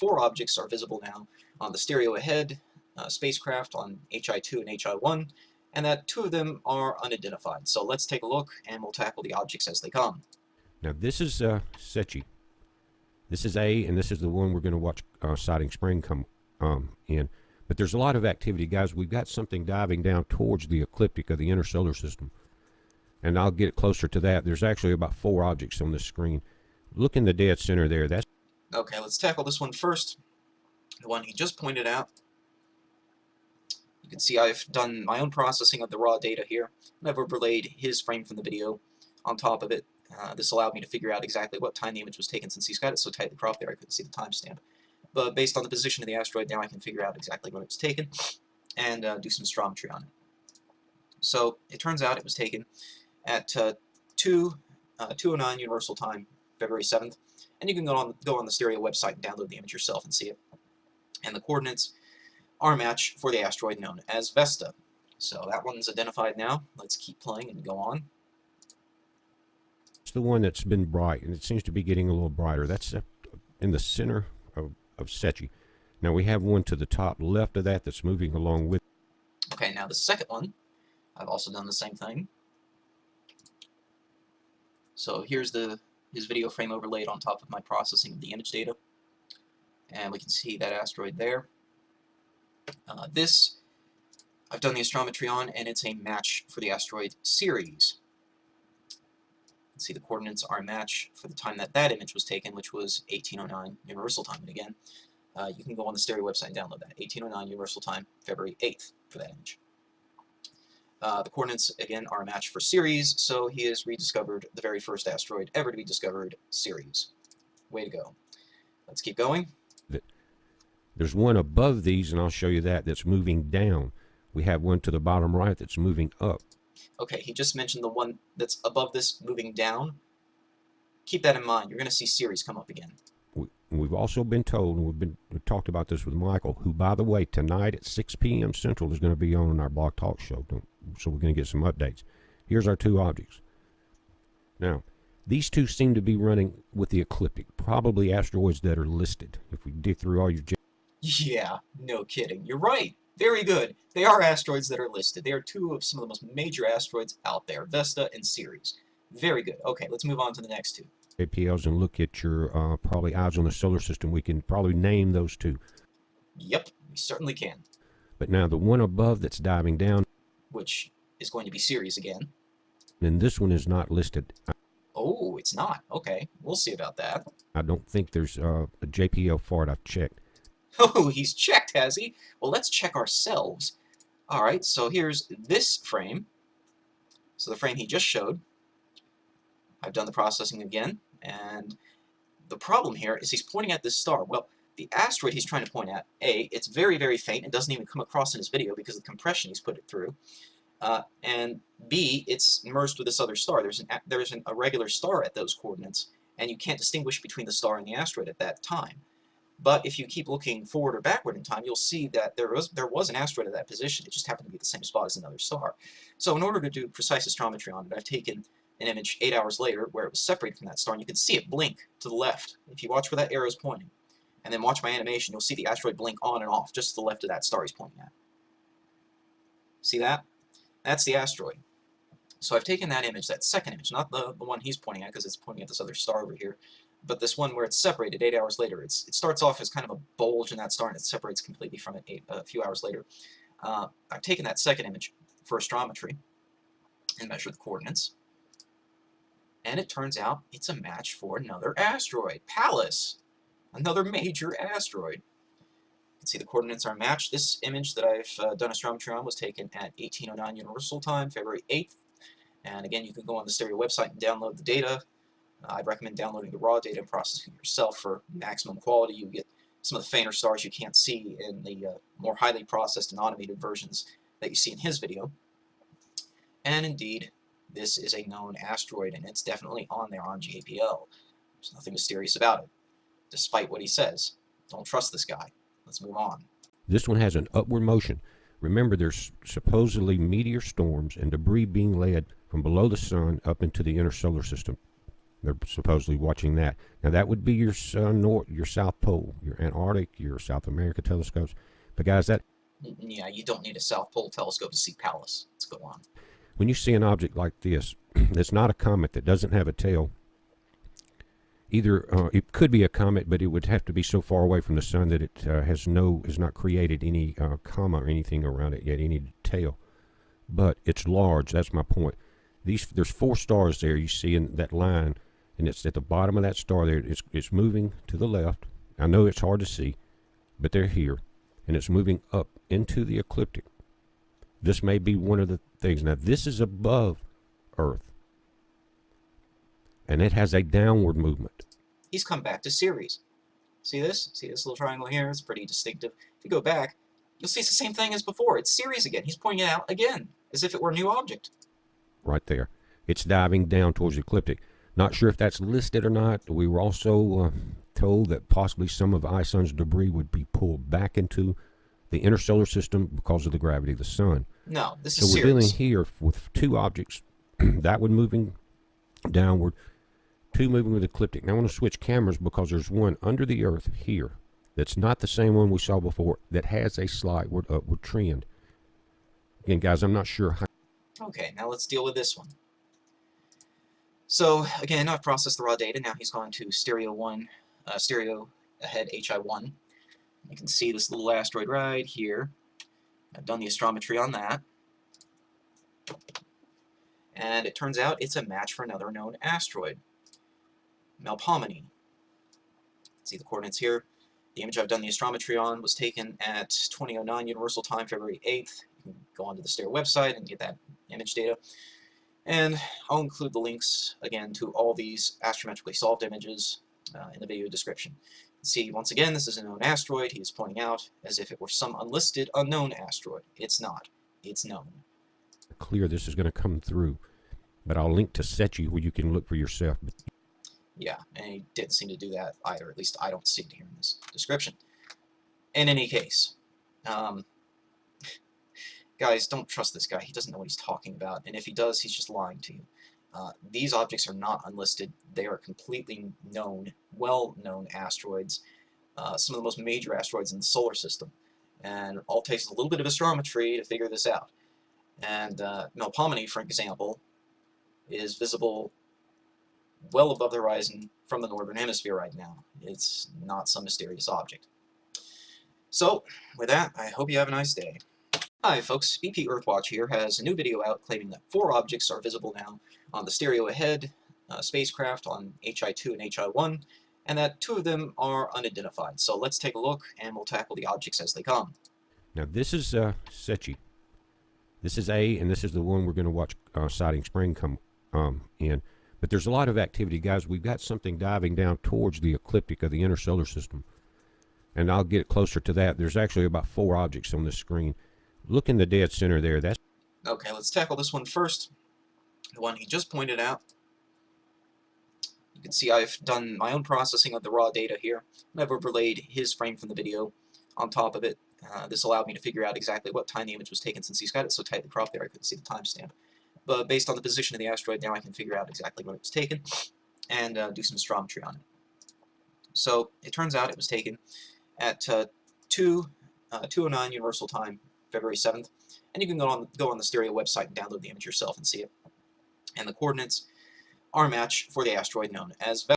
4 objects are visible now on the stereo ahead spacecraft on HI-2 and HI-1, and that 2 of them are unidentified. So let's take a look, and we'll tackle the objects as they come. Now this is Ceres. This is A, and this is the one we're going to watch Sighting Spring come in. But there's a lot of activity, guys. We've got something diving down towards the ecliptic of the inner solar system. And I'll get closer to that. There's actually about 4 objects on this screen. Look in the dead center there. That's okay, let's tackle this one first. The one he just pointed out. You can see I've done my own processing of the raw data here, and I've overlaid his frame from the video on top of it. This allowed me to figure out exactly what time the image was taken, since he's got it so tightly cropped there I couldn't see the timestamp. But based on the position of the asteroid now, I can figure out exactly when it was taken and do some astrometry on it. So it turns out it was taken at 2:09 Universal Time, February 7th, and you can go on the stereo website and download the image yourself and see it. And the coordinates are a match for the asteroid known as Vesta. So that one's identified now. Let's keep playing and go on. the one that's been bright, and it seems to be getting a little brighter. That's in the center of Ceres. Now we have one to the top left of that that's moving along with. Okay, now the second one, I've also done the same thing. So here's his video frame overlaid on top of my processing of the image data. And we can see that asteroid there. This, I've done the astrometry on, and it's a match for the asteroid Ceres. You can see the coordinates are a match for the time that image was taken, which was 1809 Universal Time. And again, you can go on the Stereo website and download that. 1809 Universal Time, February 8th for that image. The coordinates, again, are a match for Ceres, so he has rediscovered the very first asteroid ever to be discovered, Ceres. Way to go. Let's keep going. There's one above these, and I'll show you that's moving down. We have one to the bottom right that's moving up. Okay, he just mentioned the one that's above this moving down. Keep that in mind. You're going to see Ceres come up again. We've also been told, and we've talked about this with Michael, who, by the way, tonight at 6 p.m. Central is going to be on our Blog Talk show, so we're going to get some updates. Here's our two objects. Now, these two seem to be running with the ecliptic, probably asteroids that are listed. If we dig through all your... Yeah, no kidding. You're right. Very good. They are asteroids that are listed. They are two of some of the most major asteroids out there, Vesta and Ceres. Very good. Okay, let's move on to the next two. JPLs and look at your probably eyes on the solar system. We can probably name those two. Yep, we certainly can. But now the one above that's diving down, which is going to be Ceres again. And this one is not listed. Oh, it's not. Okay, we'll see about that. I don't think there's a JPL for it. I've checked. Oh, he's checked, has he? Well, let's check ourselves. All right, so here's this frame. So the frame he just showed. I've done the processing again, and the problem here is he's pointing at this star. Well, the asteroid he's trying to point at, A, it's very, very faint and doesn't even come across in his video because of the compression he's put it through. And B, it's merged with this other star. There's a regular star at those coordinates, and you can't distinguish between the star and the asteroid at that time. But if you keep looking forward or backward in time, you'll see that there was an asteroid at that position. It just happened to be at the same spot as another star. So in order to do precise astrometry on it, I've taken an image 8 hours later where it was separated from that star, and you can see it blink to the left. If you watch where that arrow is pointing, and then watch my animation, you'll see the asteroid blink on and off just to the left of that star he's pointing at. See that? That's the asteroid. So I've taken that image, that second image, not the one he's pointing at because it's pointing at this other star over here, but this one where it's separated 8 hours later. It starts off as kind of a bulge in that star, and it separates completely from it a few hours later. I've taken that second image for astrometry and measured the coordinates. And it turns out it's a match for another asteroid, Pallas, another major asteroid. You can see the coordinates are matched. This image that I've done astrometry on was taken at 1809 Universal Time, February 8th. And again, you can go on the Stereo website and download the data. I'd recommend downloading the raw data and processing it yourself for maximum quality. You get some of the fainter stars you can't see in the more highly processed and automated versions that you see in his video. And indeed, this is a known asteroid, and it's definitely on there on JPL. There's nothing mysterious about it, despite what he says. Don't trust this guy. Let's move on. This one has an upward motion. Remember, there's supposedly meteor storms and debris being led from below the sun up into the inner solar system. They're supposedly watching that. Now that would be your your South Pole, your Antarctic, your South America telescopes. But guys, that Yeah, you don't need a South Pole telescope to see Pallas. Let's go on. when you see an object like this, that's not a comet, that doesn't have a tail. Either it could be a comet, but it would have to be so far away from the sun that it has not created any comma or anything around it yet, any tail. But it's large. That's my point. There's 4 stars there you see in that line, and it's at the bottom of that star there. It's moving to the left. I know it's hard to see, but they're here, and it's moving up into the ecliptic. This may be one of the things. Now this is above Earth, and it has a downward movement. He's come back to Ceres. See this? See this little triangle here? It's pretty distinctive. If you go back, you'll see it's the same thing as before. It's Ceres again. He's pointing it out again, as if it were a new object. Right there. It's diving down towards the ecliptic. Not sure if that's listed or not. We were also told that possibly some of iSun's debris would be pulled back into the inner solar system because of the gravity of the sun. No, this So is we're Ceres. dealing here with 2 objects, that one moving downward, 2 moving with ecliptic. Now I want to switch cameras because there's one under the Earth here that's not the same one we saw before, that has a slight upward trend. Again, guys, I'm not sure how. Okay, now let's deal with this one. So again, I've processed the raw data. Now he's gone to stereo ahead HI1. You can see this little asteroid right here. I've done the astrometry on that. And it turns out it's a match for another known asteroid, Melpomene. See the coordinates here. The image I've done the astrometry on was taken at 2009 Universal Time, February 8th. You can go onto the Stereo website and get that image data. And I'll include the links, again, to all these astrometrically solved images in the video description. See, once again, this is a known asteroid. He is pointing out as if it were some unlisted, unknown asteroid. It's not. It's known. Clear this is going to come through, but I'll link to SETI where you can look for yourself. Yeah, and he didn't seem to do that either. At least I don't see it here in this description. In any case, guys, don't trust this guy. He doesn't know what he's talking about, and if he does, he's just lying to you. These objects are not unlisted. They are completely known, well-known asteroids, some of the most major asteroids in the solar system. And it all takes a little bit of astrometry to figure this out. And Melpomene, for example, is visible well above the horizon from the northern hemisphere right now. It's not some mysterious object. So, with that, I hope you have a nice day. Hi folks, BPEarthWatch here has a new video out claiming that 4 objects are visible now on the Stereo Ahead spacecraft on HI2 and HI1, and that 2 of them are unidentified. So let's take a look, and we'll tackle the objects as they come. Now this is SETI. This is A, and this is the one we're going to watch sighting spring come in. But there's a lot of activity, guys. We've got something diving down towards the ecliptic of the inner solar system. And I'll get closer to that. There's actually about 4 objects on this screen. Look in the dead center there. That's Okay, let's tackle this one first. The one he just pointed out. You can see I've done my own processing of the raw data here, and I've overlaid his frame from the video on top of it. This allowed me to figure out exactly what time the image was taken, since he's got it so tightly cropped there I couldn't see the timestamp. But based on the position of the asteroid now I can figure out exactly when it was taken and do some astrometry on it. So it turns out it was taken at 2:09 Universal Time, February 7th, and you can go on the Stereo website and download the image yourself and see it. And the coordinates are a match for the asteroid known as Vesta.